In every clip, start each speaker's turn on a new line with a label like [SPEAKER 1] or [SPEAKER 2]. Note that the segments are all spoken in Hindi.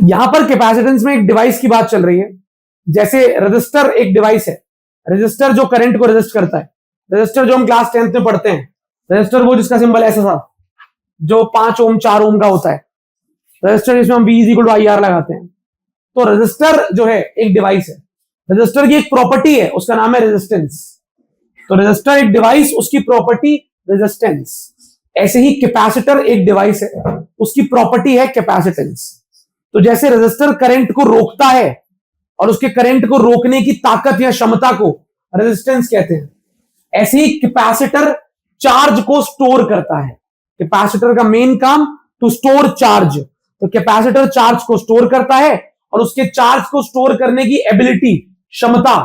[SPEAKER 1] यहां पर कैपेसिटेंस में एक डिवाइस की बात चल रही है। जैसे रजिस्टर एक डिवाइस है, रजिस्टर जो करंट को रजिस्ट करता है। रजिस्टर जो हम क्लास 10th में पढ़ते हैं, रजिस्टर वो जिसका सिंबल ऐसा था, जो 5 ओम 4 ओम का होता है रजिस्टर, जिसमें हम V = IR लगाते हैं। तो रजिस्टर जो है एक डिवाइस है, रजिस्टर की एक प्रॉपर्टी है, उसका नाम है रेजिस्टेंस। तो रजिस्टर एक डिवाइस, उसकी प्रॉपर्टी रेजिस्टेंस। ऐसे ही कैपेसिटर एक डिवाइस है, उसकी प्रॉपर्टी है कैपेसिटेंस। तो जैसे रजिस्टर करंट को रोकता है और उसके करंट को रोकने की ताकत या क्षमता को रेजिस्टेंस कहते हैं, ऐसे ही कैपेसिटर चार्ज को स्टोर करता है। कैपेसिटर का मेन काम टू स्टोर चार्ज। तो कैपेसिटर चार्ज को स्टोर करता है और उसके चार्ज को स्टोर करने की एबिलिटी, क्षमता,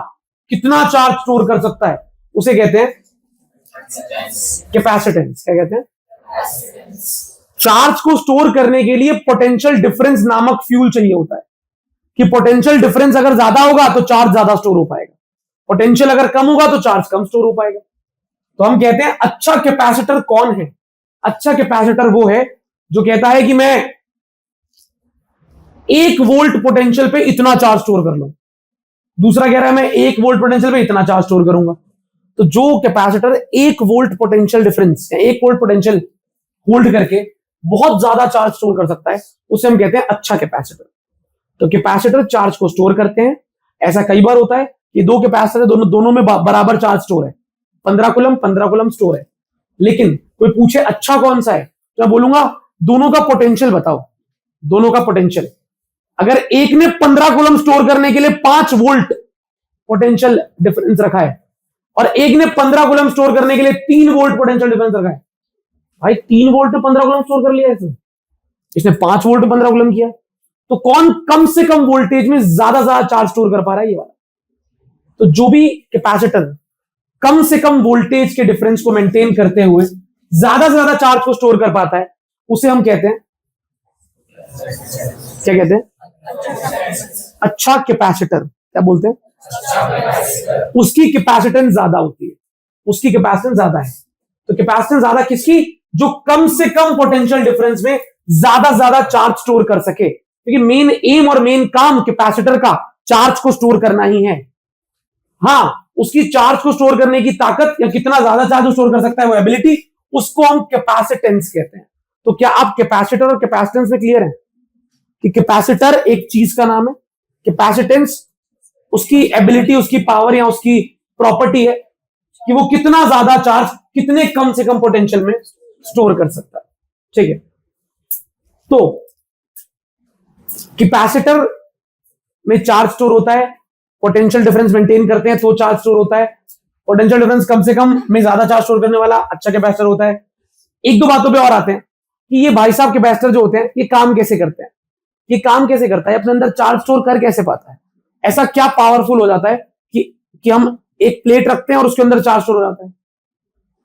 [SPEAKER 1] कितना चार्ज स्टोर कर सकता है, उसे कहते हैं कैपेसिटेंस। क्या कहते हैं? चार्ज को स्टोर करने के लिए पोटेंशियल डिफरेंस नामक फ्यूल चाहिए होता है, कि पोटेंशियल डिफरेंस अगर ज्यादा होगा तो चार्ज ज्यादा स्टोर हो पाएगा, पोटेंशियल अगर कम होगा तो चार्ज कम स्टोर हो पाएगा। तो हम कहते हैं अच्छा कैपेसिटर कौन है? अच्छा कैपेसिटर वो है जो कहता है कि मैं 1 वोल्ट पोटेंशियल पे इतना चार्ज स्टोर कर लूं। दूसरा कह रहा है मैं 1 वोल्ट पोटेंशियल पे इतना चार्ज स्टोर करूंगा। तो जो कैपेसिटर 1 वोल्ट पोटेंशियल डिफरेंस या 1 वोल्ट पोटेंशियल होल्ड करके बहुत ज्यादा चार्ज स्टोर कर सकता है, उसे हम कहते हैं अच्छा कैपेसिटर। तो कैपेसिटर चार्ज को स्टोर करते हैं। ऐसा कई बार होता है कि दो कैपेसिटर दोनों में बराबर चार्ज स्टोर है, 15 कूलम स्टोर है। लेकिन कोई पूछे अच्छा कौन सा है, तो मैं बोलूंगा दोनों का पोटेंशियल बताओ। दोनों का पोटेंशियल, अगर एक ने 15 कूलम स्टोर करने के लिए 5 वोल्ट पोटेंशियल डिफरेंस रखा है और एक ने 15 कूलम स्टोर करने के लिए 3 वोल्ट पोटेंशियल डिफरेंस रखा है, भाई 3 वोल्ट पे 15 कूलम स्टोर कर लिया इसने 5 वोल्ट पे 15 कूलम किया, तो कौन कम से कम वोल्टेज में ज्यादा चार्ज स्टोर कर पा रहा है? ये वाला। तो जो भी कैपेसिटर कम से कम वोल्टेज के डिफरेंस को मेंटेन करते हुए ज्यादा से ज्यादा चार्ज को स्टोर कर पाता है, उसे हम कहते हैं, क्या कहते हैं? अच्छा कैपेसिटर। क्या बोलते हैं? उसकी कैपेसिटेंस ज्यादा होती है, उसकी कैपेसिटेंस ज्यादा है। तो कैपेसिटेंस ज्यादा किसकी? जो कम से कम पोटेंशियल डिफरेंस में ज्यादा चार्ज स्टोर कर सके, क्योंकि मेन एम और मेन काम कैपेसिटर का चार्ज को स्टोर करना ही है। हां, उसकी चार्ज को स्टोर करने की ताकत या कितना ज्यादा चार्ज स्टोर कर सकता है, वो एबिलिटी, उसको हम कैपेसिटेंस कहते हैं। तो क्या आप कैपेसिटर और कैपेसिटेंस में क्लियर है कि कैपेसिटर एक चीज का नाम है, कैपेसिटेंस उसकी एबिलिटी, उसकी पावर या उसकी प्रॉपर्टी है कि वो कितना ज्यादा चार्ज कितने कम से कम पोटेंशियल में स्टोर कर सकता है। ठीक है, तो कैपेसिटर में चार्ज स्टोर होता है, पोटेंशियल डिफरेंस मेंटेन करते हैं तो चार्ज स्टोर होता है। पोटेंशियल डिफरेंस कम से कम में ज्यादा चार्ज स्टोर करने वाला अच्छा कैपेसिटर होता है। एक दो बातों पे और आते हैं कि ये भाई साहब कैपेसिटर जो होते हैं ये काम कैसे करते हैं, ये काम कैसे करता है, अपने अंदर चार्ज स्टोर कर कैसे पाता है, ऐसा क्या पावरफुल हो जाता है कि हम एक प्लेट रखते हैं और उसके अंदर चार्ज स्टोर हो जाता है।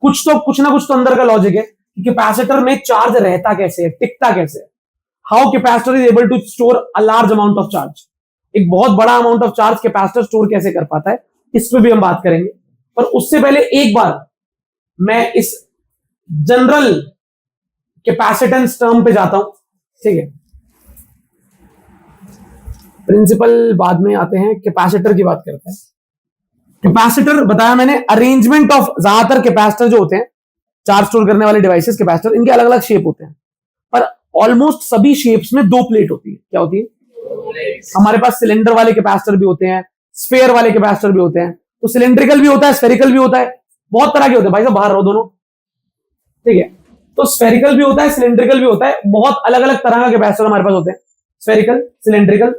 [SPEAKER 1] कुछ ना कुछ तो अंदर का लॉजिक है कि कैपेसिटर में चार्ज रहता कैसे है, टिकता कैसे है। How capacitor is able to store a large amount of charge, एक बहुत बड़ा amount of charge capacitor store कैसे कर पाता है, इस पर भी हम बात करेंगे। पर उससे पहले एक बार मैं इस जनरल कैपेसिटेंस टर्म पे जाता हूं। ठीक है, प्रिंसिपल बाद में आते हैं, कैपेसिटर की बात करते हैं। कैपेसिटर बताया मैंने, अरेंजमेंट ऑफ, ज्यादातर कैपेसिटर जो होते हैं चार्ज स्टोर करने वाले डिवाइसेस, कैपेसिटर, इनके अलग अलग शेप होते हैं, पर ऑलमोस्ट सभी शेप्स में 2 प्लेट होती है। क्या होती है? हमारे पास सिलेंडर वाले कैपेसिटर भी होते हैं, स्फेयर वाले कैपेसिटर भी होते हैं। तो सिलेंड्रिकल भी होता है, स्फेरिकल भी होता है, बहुत तरह के होते हैं। भाई साहब बाहर रहो दोनों, ठीक है। तो स्फेरिकल भी होता है, सिलेंड्रिकल भी होता है, बहुत अलग अलग तरह का कैपेसिटर हमारे पास होते हैं, स्फेरिकल, सिलेंड्रिकल,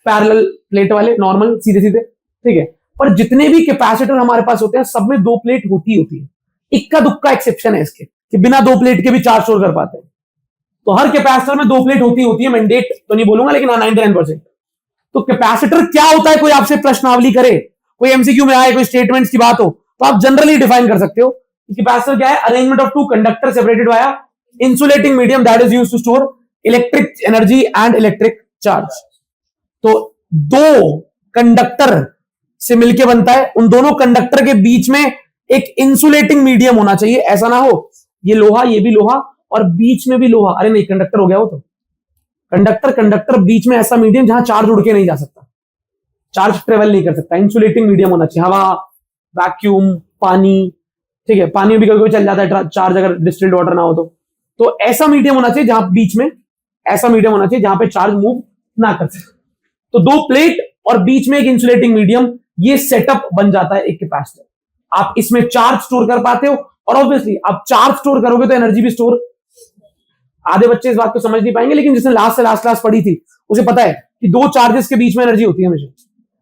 [SPEAKER 1] पैरेलल प्लेट वाले, नॉर्मल सीधे सीधे, ठीक है। पर जितने भी कैपेसिटर हमारे पास होते हैं सब में 2 प्लेट होती है। इक्का दुक्का एक्सेप्शन है इसके कि बिना 2 प्लेट के भी चार्ज स्टोर कर पाते हैं। तो हर कैपेसिटर में 2 प्लेट होती है, मैंडेट तो नहीं बोलूंगा लेकिन 99%। तो कैपेसिटर क्या होता है, कोई आपसे प्रश्नावली करे, कोई एमसीक्यू में आए, कोई स्टेटमेंट्स की बात हो, तो आप जनरली डिफाइन कर सकते हो कि कैपेसिटर क्या है? Arrangement of 2 conductor separated by insulating medium that is used to store electric energy and electric charge. तो 2 कंडक्टर से मिलकर बनता है, उन दोनों कंडक्टर के बीच में एक इंसुलेटिंग मीडियम होना चाहिए। ऐसा ना हो ये लोहा, ये भी लोहा, और बीच में भी लोहा। अरे नहीं, कंडक्टर हो गया वो तो। कंडक्टर बीच में ऐसा मीडियम जहां चार्ज उड़ के नहीं जा सकता, चार्ज ट्रेवल नहीं कर सकता। इंसुलेटिंग मीडियम होना चाहिए, हवा, वैक्यूम, पानी, ठीक है, पानी में भी कभी कभी चल जाता है चार्ज, अगर डिस्टिल्ड वाटर ना हो तो ऐसा मीडियम होना चाहिए जहां बीच में, ऐसा मीडियम होना चाहिए जहां पे चार्ज मूव ना कर सके। तो दो प्लेट और बीच में एक इंसुलेटिंग मीडियम, ये सेटअप बन जाता है एक कैपेसिटर। आप इसमें चार्ज स्टोर कर पाते हो, और ऑब्वियसली आप चार्ज स्टोर करोगे तो एनर्जी भी स्टोर। आधे बच्चे इस बात को समझ नहीं पाएंगे, लेकिन जिसने लास्ट से लास्ट क्लास पढ़ी थी उसे पता है कि दो चार्जेस के बीच में एनर्जी होती है हमेशा।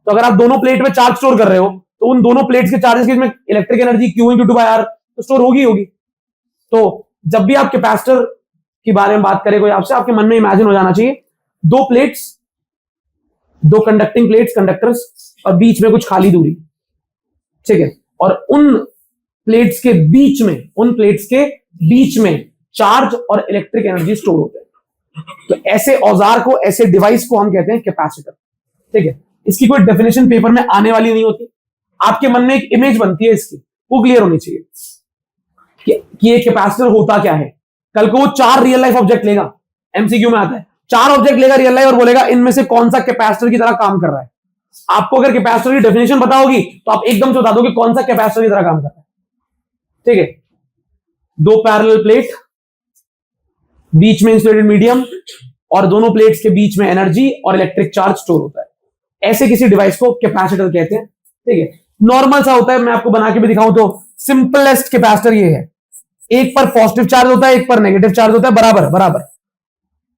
[SPEAKER 1] तो अगर आप दोनों प्लेट में चार्ज स्टोर कर रहे हो तो उन दोनों प्लेट्स के चार्जेस के बीच में इलेक्ट्रिक एनर्जी Q × 2/R तो स्टोर होगी। तो जब भी आप कैपेसिटर के बारे में बात करें कोई आपसे, आपके मन में इमेजिन हो जाना चाहिए दो प्लेट्स, दो कंडक्टिंग प्लेट्स, कंडक्टर्स, और बीच में कुछ खाली दूरी, ठीक है, और उन प्लेट्स के बीच में चार्ज और इलेक्ट्रिक एनर्जी स्टोर होते हैं। तो ऐसे औजार को, ऐसे डिवाइस को हम कहते हैं कैपेसिटर, ठीक है। इसकी कोई डेफिनेशन पेपर में आने वाली नहीं होती, आपके मन में एक इमेज बनती है इसकी, वो क्लियर होनी चाहिए कि ये कैपेसिटर होता क्या है। कल को वो 4 रियल लाइफ ऑब्जेक्ट लेगा, एमसीक्यू में आता है, 4 ऑब्जेक्ट लेगा रियल लाइफ और बोलेगा इनमें से कौन सा कैपेसिटर की तरह काम कर रहा है। आपको अगर कैपेसिटर की डेफिनेशन पता होगी तो आप एकदम से बता दोगे कौन सा कैपेसिटर की तरह काम कर रहा है, ठीक है। दो पैरेलल प्लेट, बीच में इंसुलेटेड मीडियम, और दोनों प्लेट्स के बीच में एनर्जी और इलेक्ट्रिक चार्ज स्टोर होता है। ऐसे किसी डिवाइस को कैपेसिटर कहते हैं, ठीक है। नॉर्मल सा होता है, मैं आपको बना के भी दिखाऊं तो सिंपलेस्ट कैपेसिटर ये है, एक पर पॉजिटिव चार्ज होता है, एक पर नेगेटिव चार्ज होता है, बराबर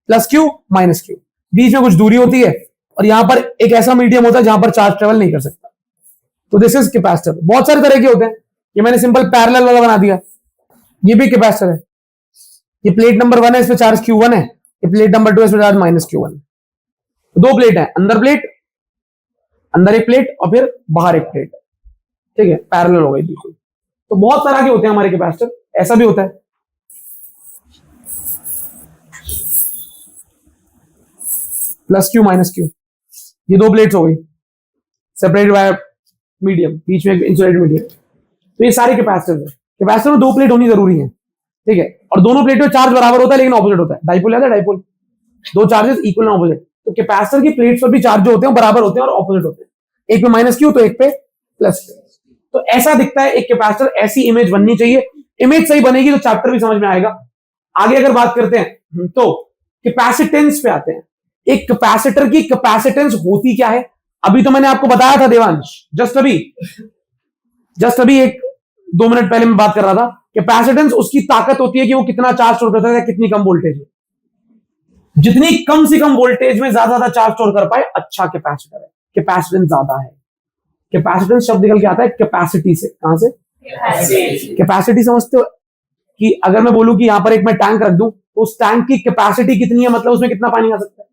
[SPEAKER 1] +Q -Q, बीच में कुछ दूरी होती है, और यहां पर एक ऐसा मीडियम होता है जहां पर चार्ज ट्रेवल नहीं कर सकता। तो दिस इज कैपेसिटर। बहुत सारे तरह के होते हैं, ये मैंने सिंपल पैरेलल वाला बना दिया, ये भी कैपेसिटर है। ये प्लेट नंबर 1 है, इसमें चार्ज Q1 है, ये प्लेट नंबर 2 है, इसमें चार्ज -Q1 है। तो दो प्लेट है, अंदर एक प्लेट और फिर बाहर एक प्लेट, ठीक है, पैरेलल हो गई बिल्कुल। तो बहुत तरह के होते हैं हमारे कैपेसिटर, ऐसा भी होता है +Q -Q, ये दो प्लेट्स हो गई सेपरेटेड बाय मीडियम, बीच में इंसुलेटेड मीडियम। तो ये सारे कैपेसिटर है। कैपेसिटर में दो प्लेट होनी जरूरी है, ठीक है, और दोनों प्लेट में चार्ज बराबर होता है लेकिन ऑपोजिट होता है। डाइपोल याद है, डाइपोल, दो चार्जेस इक्वल एंड ऑपोजिट। तो कैपेसिटर की प्लेट्स पर भी चार्ज जो होते हैं बराबर होते हैं और ऑपोजिट होते हैं, एक पे -Q तो एक पे +Q। तो ऐसा दिखता है एक कैपेसिटर, ऐसी इमेज बननी चाहिए। इमेज सही बनेगी तो चैप्टर भी समझ में आएगा। आगे अगर बात करते हैं तो कैपेसिटेंस पे आते हैं। एक कैपेसिटर की कैपेसिटेंस होती क्या है, अभी तो मैंने आपको बताया था देवांश, जस्ट अभी 1-2 मिनट पहले मैं बात कर रहा था। कैपेसिटेंस उसकी ताकत होती है कि वो कितना चार्ज स्टोर करता है, कितनी कम वोल्टेज में। जितनी कम से कम वोल्टेज में ज्यादा चार्ज स्टोर कर पाए, अच्छा कैपेसिटर है, कैपेसिटेंस ज्यादा है। कैपेसिटेंस शब्द निकल के आता है कैपेसिटी से, कहां से? कैपेसिटी समझते हो कि अगर मैं बोलूं कि यहां पर एक मैं टैंक रख दूं तो उस टैंक की कैपेसिटी कितनी है, मतलब उसमें कितना पानी आ सकता है,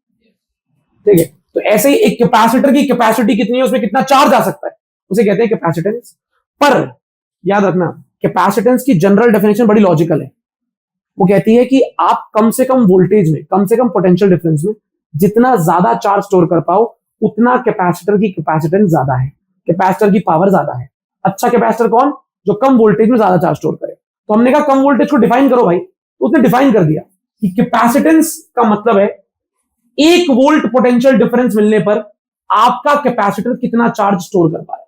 [SPEAKER 1] ठीक है। तो ऐसे ही एक कैपेसिटर की कैपेसिटी कितनी है, उसमें कितना चार्ज आ सकता है, उसे कहते हैं कैपेसिटेंस। पर याद रखना, कैपेसिटेंस की जनरल डेफिनेशन बड़ी लॉजिकल है। वो कहती है कि आप कम से कम वोल्टेज में, कम से कम पोटेंशियल डिफरेंस में जितना ज्यादा चार्ज स्टोर कर पाओ, उतना कैपेसिटर की कैपेसिटेंस ज्यादा है, कैपेसिटर की पावर ज्यादा है। अच्छा कैपेसिटर कौन? जो कम वोल्टेज में ज्यादा चार्ज स्टोर करे। तो हमने कहा कम वोल्टेज को डिफाइन करो भाई, तो उसने डिफाइन कर दिया कि कैपेसिटेंस का मतलब है 1 वोल्ट पोटेंशियल डिफरेंस मिलने पर आपका कैपेसिटर कितना चार्ज स्टोर कर पाए।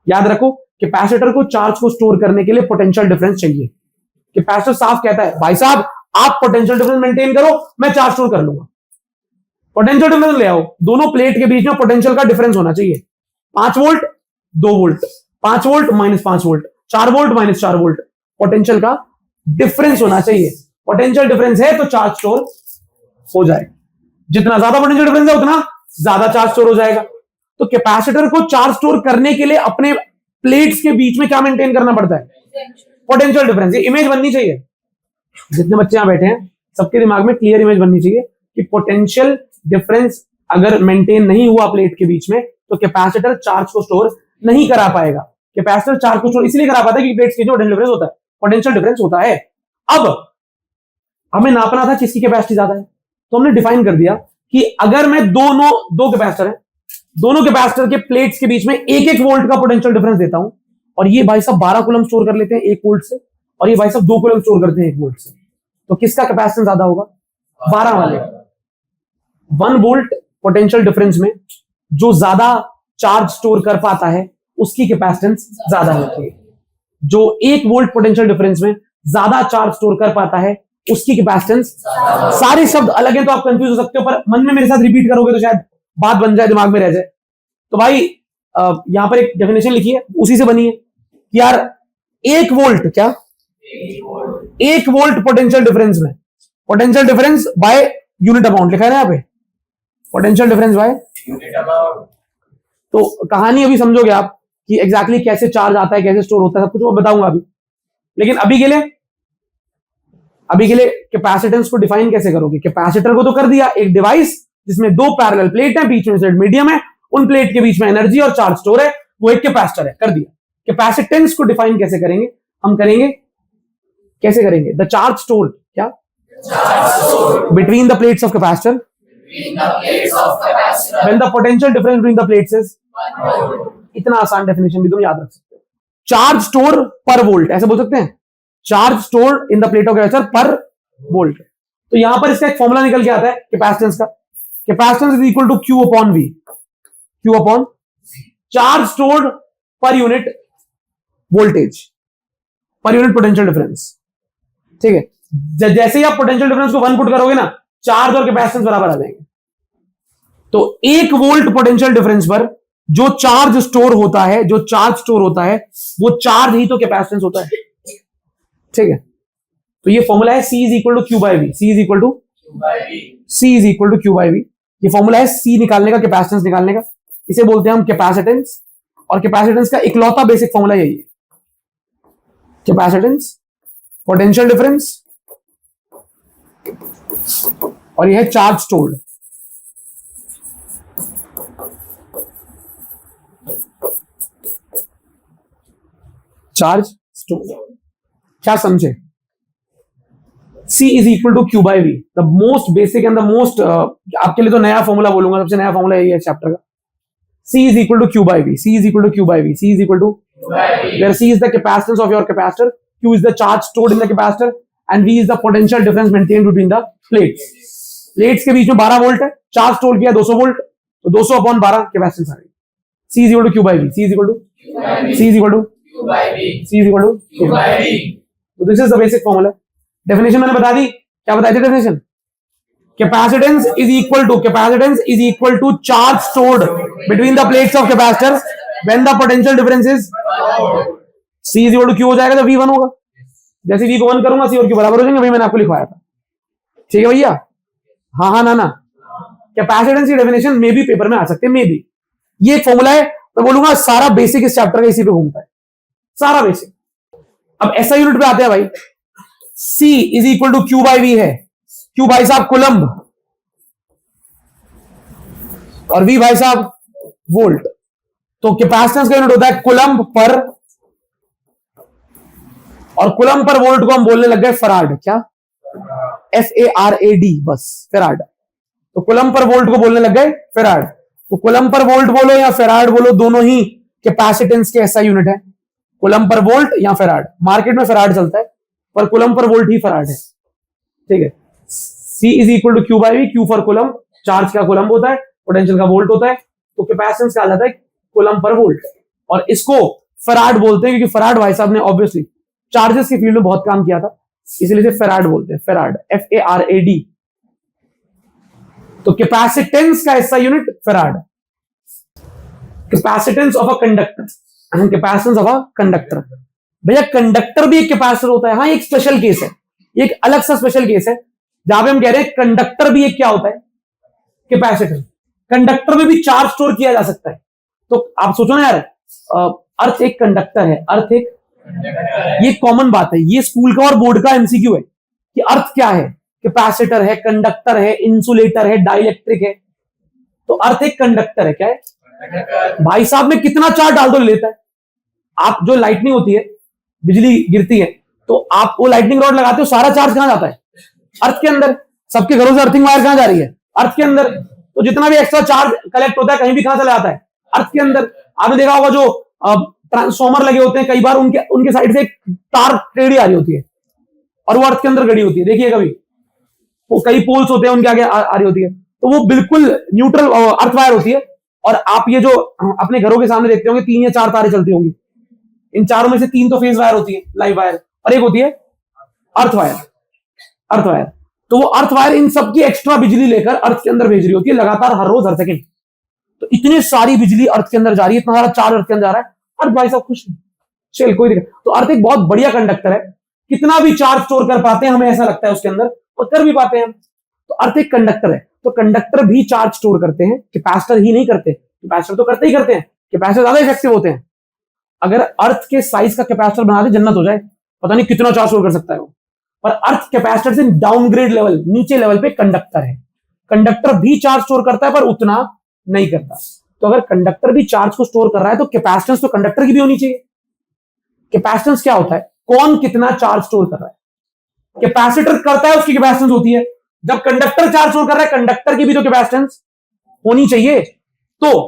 [SPEAKER 1] याद रखो, कैपेसिटर को चार्ज को स्टोर करने के लिए पोटेंशियल डिफरेंस चाहिए। कैपेसिटर साफ कहता है भाई साहब आप पोटेंशियल डिफरेंस मेंटेन करो, मैं चार्ज स्टोर कर लूंगा। पोटेंशियल डिफरेंस ले आओ, दोनों प्लेट के बीच में पोटेंशियल का डिफरेंस होना चाहिए। 5 volt 2 volt, 5 volt -5 volt, 4 volt -4 volt, potential का डिफरेंस होना चाहिए। पोटेंशियल डिफरेंस है तो चार्ज स्टोर हो जाएगा। जितना ज्यादा पोटेंशियल डिफरेंस है उतना ज्यादा चार्ज स्टोर हो जाएगा। तो कैपेसिटर को चार्ज स्टोर करने के लिए अपने प्लेट्स के बीच में क्या मेंटेन करना पड़ता है? Potential difference. ये इमेज बननी चाहिए, जितने बच्चे यहां बैठे हैं सबके दिमाग में क्लियर इमेज बननी चाहिए कि पोटेंशियल डिफरेंस अगर मेंटेन नहीं हुआ प्लेट के बीच में तो कैपेसिटर चार्ज को स्टोर नहीं करा पाएगा। कैपेसिटर चार्ज को स्टोर इसलिए करा पाता है कि प्लेट्स के जो पोटेंशियल डिफरेंस होता है, पोटेंशियल डिफरेंस होता है। अब हमें नापना था किसकी कैपेसिटी ज्यादा है, तो हमने डिफाइन कर दिया कि अगर मैं दो कैपेसिटर है, दोनों कैपेसिटर के प्लेट्स के बीच में 1-1 वोल्ट का पोटेंशियल डिफरेंस देता हूं, और ये भाई साहब 12 कूलम स्टोर कर लेते हैं 1 वोल्ट से, और ये भाई साहब 2 कूलम स्टोर करते हैं 1 वोल्ट से, तो किसका कैपेसिटेंस ज्यादा होगा? 12 वाले। 1 वोल्ट पोटेंशियल डिफरेंस में जो ज्यादा चार्ज स्टोर कर पाता है उसकी कैपेसिटेंस ज्यादा होती है। जो 1 वोल्ट पोटेंशियल डिफरेंस में ज्यादा चार्ज स्टोर कर पाता है उसकी कैपेसिटेंस। सारे शब्द अलग हैं तो आप कंफ्यूज हो सकते हो, पर मन में मेरे साथ रिपीट करोगे तो शायद बात बन जाए, दिमाग में रह जाए। तो भाई यहां पर एक डेफिनेशन लिखी है, उसी से बनी है कि यार 1 वोल्ट, क्या 1 वोल्ट पोटेंशियल डिफरेंस में, potential difference by unit amount लिखा है ना यहाँ पे, potential difference by unit amount. तो कहानी अभी समझोगे आप कि एग्जैक्टली कैसे चार्ज आता है, कैसे स्टोर होता है, सब कुछ मैं बताऊंगा अभी। लेकिन अभी के लिए कैपेसिटेंस को डिफाइन कैसे करोगे? कैपेसिटर को तो कर दिया, एक डिवाइस जिसमें 2 पैरेलल प्लेट है, बीच में से मीडियम है, उन प्लेट के बीच में एनर्जी और चार्ज स्टोर है, वो एक कैपेसिटर है, कर दिया। कैपेसिटेंस को डिफाइन कैसे करेंगे? हम करेंगे, कैसे करेंगे? द चार्ज स्टोर, क्या between the plates of capacitor when the potential difference between the plates is. इतना आसान डेफिनेशन भी तुम याद रख सकते हो। चार्ज स्टोर पर वोल्ट, ऐसे बोल सकते हैं, charge store in the plate of capacitor पर वोल्ट। तो यहां पर इसका एक फॉर्मूला निकल के आता है कैपेसिटेंस का। Capacitance is equal to Q upon V, Q upon charge stored per unit voltage, per unit potential difference. ठीक है, जैसे ही आप पोटेंशियल डिफरेंस को 1 पुट करोगे ना, चार्ज और कैपेसिटेंस बराबर आ जाएंगे। तो 1 वोल्ट पोटेंशियल डिफरेंस पर जो चार्ज स्टोर होता है, जो चार्ज स्टोर होता है वो चार्ज ही तो कैपेसिटेंस होता है। ठीक है, तो ये फॉर्मूला है C is equal to Q by V, C is equal to Q by V. ये फॉर्मूला है C निकालने का, कैपेसिटेंस निकालने का, इसे बोलते हैं हम कैपेसिटेंस। और कैपेसिटेंस का इकलौता बेसिक फॉर्मूला यही है, कैपेसिटेंस, पोटेंशियल डिफरेंस और यह है चार्ज स्टोर्ड। चार्ज स्टोर्ड, क्या समझे? C is equal to Q by V, the most basic and the most, आपके लिए तो नया फॉर्मूला बोलूंगा, सबसे नया फॉर्मूला यही है चैप्टर का। C is equal to Q by V, C is equal to Q by V, C is equal to, where C is the capacitance of your capacitor, Q is the charge stored in the capacitor and V is the potential difference maintained between the plates. Plates के बीच में 12 वोल्ट है, चार्ज स्टोर किया 200 वोल्ट, तो 200 अपॉन 12 कैपेसिटेंस आ गई। C is equal to Q by V, C is equal to C is equal to Q by V, C is equal to Q by V. So this is the basic formula. Definition मैंने बता दी, क्या बताई थी definition? Capacitance is equal to charge stored between the plates of capacitor when the potential difference is C is equal to Q हो जाएगा तो V1 होगा। जैसे V को 1 करूंगा C और Q बराबर हो जाएंगे, वही मैंने आपको लिखवाया था। ठीक है भैया? हाँ ना कैपेसिटेंस की डेफिनेशन में भी पेपर में आ सकते हैं, मे भी। ये एक फॉर्मूला है, मैं बोलूंगा सारा बेसिक इस चैप्टर का इसी पे घूमता है, सारा बेसिक। अब ऐसा यूनिट पे आते हैं भाई, C is equal to Q by V है, Q भाई साहब कूलम्ब और V भाई साहब वोल्ट। तो कैपेसिटेंस का यूनिट होता है कूलम्ब पर, और कूलम्ब पर वोल्ट को हम बोलने लग गए फराड। क्या? FARAD, बस फराड। तो कूलम्ब पर वोल्ट को बोलने लग गए फराड। तो कूलम्ब पर वोल्ट बोलो या फराड बोलो, दोनों ही कैपेसिटेंस के ऐसा यूनिट है, कूलम्ब पर वोल्ट या फराड। मार्केट में फराड चलता है पर कूलम्ब पर वोल्ट ही फराड है। ठीक है, C is equal to Q by V, Q for coulomb, charge का कूलम्ब होता है, पोटेंशियल का वोल्ट होता है, तो कैपेसिटेंस का आ जाता है कूलम्ब पर वोल्ट। और इसको फराड बोलते हैं क्योंकि फराड भाई साहब ने ऑब्वियसली चार्जेस की फील्ड में बहुत काम किया था, इसलिए इसे फराड बोलते हैं, फराड, FARAD। तो कैपेसिटेंस का ऐसा unit farad. Capacitance of a conductor, capacitance of a conductor. भैया कंडक्टर भी एक कैपेसिटर होता है, हाँ एक स्पेशल केस है, एक अलग सा स्पेशल केस है जहां पे हम कह रहे हैं कंडक्टर भी एक क्या होता है, कैपेसिटर। कंडक्टर में भी चार्ज स्टोर किया जा सकता है। तो आप सोचो ना यार, अर्थ एक कंडक्टर है, अर्थ एक, ये कॉमन बात है, ये स्कूल का और बोर्ड का एमसीक्यू है कि अर्थ क्या है, कैपेसिटर है, कंडक्टर है, इंसुलेटर है, डाइलेक्ट्रिक है। तो अर्थ एक कंडक्टर है, क्या है भाई साहब, में कितना चार्ज डाल दो लेता है। आप जो लाइटनिंग होती है, बिजली गिरती है, तो आप वो लाइटनिंग रॉड लगाते हो, सारा चार्ज कहां जाता है, अर्थ के अंदर। सबके घरों से अर्थिंग वायर कहां जा रही है, अर्थ के अंदर। तो जितना भी एक्स्ट्रा चार्ज कलेक्ट होता है कहीं भी कहां चला जाता है, अर्थ के अंदर। आपने देखा होगा जो ट्रांसफॉर्मर लगे होते हैं, कई बार उनके उनके साइड से एक तार टेढ़ी आ रही होती है और वो अर्थ के अंदर गड़ी होती है, देखिए कभी वो कई पोल्स होते हैं उनके आगे आ रही होती है, तो वो बिल्कुल न्यूट्रल अर्थ वायर होती है। और आप ये जो अपने घरों के सामने देखते होंगे 3 या 4 तारें चलती होंगी, इन चारों में से 3 तो फेज वायर होती है, लाइव वायर, और एक होती है अर्थ वायर। अर्थ वायर, तो वो अर्थ वायर इन सब की एक्स्ट्रा बिजली लेकर अर्थ के अंदर भेज रही होती है लगातार, हर रोज, हर सेकंड। तो इतनी सारी बिजली अर्थ के अंदर जा रही है, इतना सारा चार्ज अर्थ के अंदर जा रहा है, अर्थ भाई साहब खुश है, चल कोई दिक्कत। तो अर्थ एक बहुत बढ़िया कंडक्टर है, कितना भी चार्ज स्टोर कर पाते हैं, हमें ऐसा लगता है उसके अंदर, और कर भी पाते हैं हम। तो अर्थ एक कंडक्टर है, तो कंडक्टर भी चार्ज स्टोर करते हैं, कैपेसिटर ही नहीं करते। कैपेसिटर तो करते ही करते हैं, कैपेसिटर ज्यादा इफेक्टिव होते हैं। अगर अर्थ के साइज का कैपेसिटर बना दे, जन्नत हो जाए, पता नहीं कितना चार्ज स्टोर कर सकता है वो। पर अर्थ कैपेसिटर से डाउनग्रेड लेवल, नीचे लेवल पे कंडक्टर है। कंडक्टर भी चार्ज स्टोर करता है पर उतना नहीं करता। तो अगर कंडक्टर भी चार्ज को स्टोर कर रहा है तो कैपेसिटेंस तो कंडक्टर की भी होनी चाहिए। कैपेसिटेंस क्या होता है? कौन कितना चार्ज स्टोर कर रहा है। कैपेसिटर करता है, उसकी कैपेसिटेंस होती है। जब कंडक्टर चार्ज स्टोर कर रहा है, कंडक्टर की भी तो कैपेसिटेंस होनी चाहिए। तो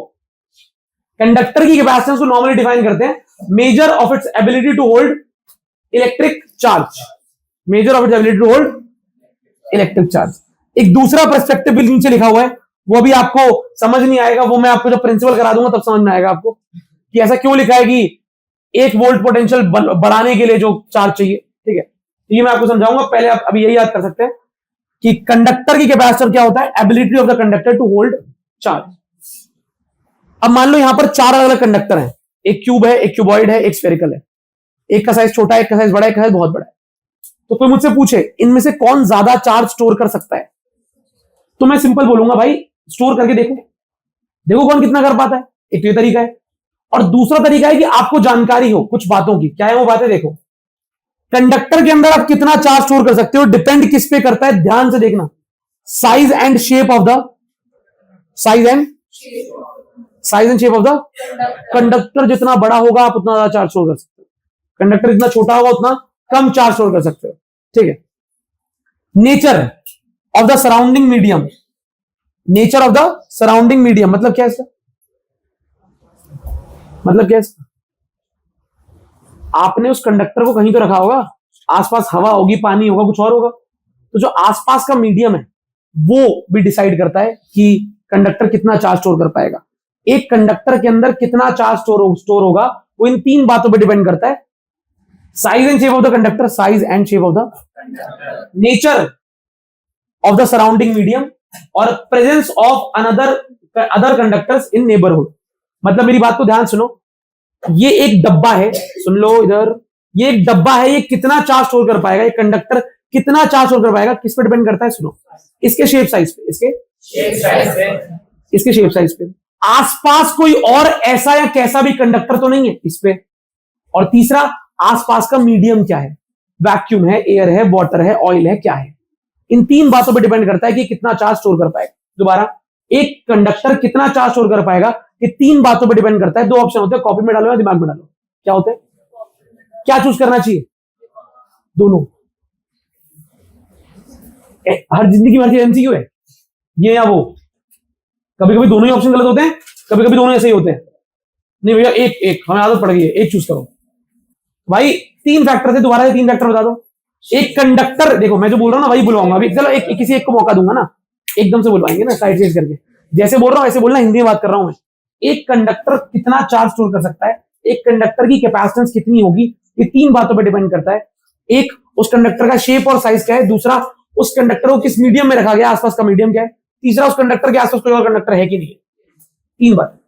[SPEAKER 1] कंडक्टर की कैपेसिटेंस को नॉर्मली डिफाइन करते हैं measure of its ability to hold electric charge. Measure of its ability to hold electric charge. एक दूसरा पर्सपेक्टिव बिल नीचे लिखा हुआ है, वो भी आपको समझ नहीं आएगा, वो मैं आपको जब प्रिंसिपल करा दूंगा तब समझ में आएगा आपको कि ऐसा क्यों लिखा है कि 1 वोल्ट पोटेंशियल बढ़ाने के लिए जो चार्ज चाहिए। ठीक है, ये मैं आपको समझाऊंगा। पहले आप अभी यही याद कर सकते हैं कि कंडक्टर की कैपेसिटर क्या होता है, ability of the conductor to hold charge. अब मान लो यहां पर 4 अलग अलग कंडक्टर हैं, एक क्यूब है, एक क्यूबॉइड है, एक स्फेरिकल है, एक का साइज छोटा है, एक का साइज बड़ा है, एक का साइज बहुत बड़ा है। तो कोई मुझसे पूछे इनमें से कौन ज्यादा चार्ज स्टोर कर सकता है, तो मैं सिंपल बोलूंगा भाई स्टोर करके देखो, देखो कौन कितना कर पाता है। एक तो ये तरीका है, और दूसरा तरीका है कि आपको जानकारी हो कुछ बातों की। क्या है वो बातें? देखो, कंडक्टर के अंदर आप कितना चार्ज स्टोर कर सकते हो डिपेंड किस पे करता है, ध्यान से देखना। Size and shape of the size and shape of the conductor. जितना बड़ा होगा आप उतना ज्यादा चार्ज स्टोर कर सकते हो, कंडक्टर जितना छोटा होगा उतना कम चार्ज स्टोर कर सकते हो। ठीक है। Nature of the surrounding medium. Nature of the surrounding medium मतलब क्या है इसका? मतलब क्या है इसका? आपने उस कंडक्टर को कहीं तो रखा होगा, आसपास हवा होगी, पानी होगा, कुछ और होगा। तो जो आसपास का मीडियम है वो भी डिसाइड करता है कि कंडक्टर कितना चार्ज स्टोर कर पाएगा। एक कंडक्टर के अंदर कितना चार्ज स्टोर होगा वो इन 3 बातों पर डिपेंड करता है। Size and shape of the conductor, size and shape of the nature of the surrounding medium, और presence of other conductors in neighbourhood. मतलब मेरी बात को ध्यान सुनो, ये एक डब्बा है, सुन लो इधर, ये एक डब्बा है, ये कितना चार्ज स्टोर कर पाएगा, ये कंडक्टर कितना चार्ज स्टोर कर पाएगा, किस पे डिपेंड करता है? सुनो, इसके शेप साइज पे, इसके शेप साइज पे। आसपास कोई और ऐसा या कैसा भी कंडक्टर तो नहीं है इस पे। और तीसरा, आसपास का मीडियम क्या है, वैक्यूम है, एयर है, वाटर है, ऑयल है, क्या है। इन 3 बातों पर डिपेंड करता है कि कितना चार्ज स्टोर कर पाएगा। दोबारा, एक कंडक्टर कितना चार्ज स्टोर कर पाएगा, ये 3 बातों पर डिपेंड करता है। 2 ऑप्शन होते हैं, कॉपी में डालो या दिमाग में डालो। क्या होते हैं? क्या चूज करना चाहिए? दोनों। हर जिंदगी में हर चीज एमसीक्यू है, ये या वो। कभी कभी दोनों ही ऑप्शन गलत होते हैं, कभी कभी दोनों ऐसे ही होते हैं। नहीं भैया, एक हमें आदत पड़ गई है, एक चूज करो भाई। 3 फैक्टर थे, दोबारा से 3 फैक्टर बता दो। एक कंडक्टर, देखो मैं जो बोल रहा हूं ना वही बुलवाऊंगा अभी। चलो किसी एक को मौका दूंगा ना, एकदम से बुलवाएंगे ना, साइड चेंज करके। जैसे बोल रहा हूं ऐसे बोलना, हिंदी में बात कर रहा हूं मैं। एक कंडक्टर कितना चार्ज स्टोर कर सकता है, एक कंडक्टर की कैपेसिटेंस कितनी होगी, ये 3 बातों पर डिपेंड करता है। एक, उस कंडक्टर का शेप और साइज क्या है। दूसरा, उस कंडक्टर को किस मीडियम में रखा गया, आसपास का मीडियम क्या है। तीसरा, उस कंडक्टर के आसपास कोई और कंडक्टर है कि नहीं। 3 बात।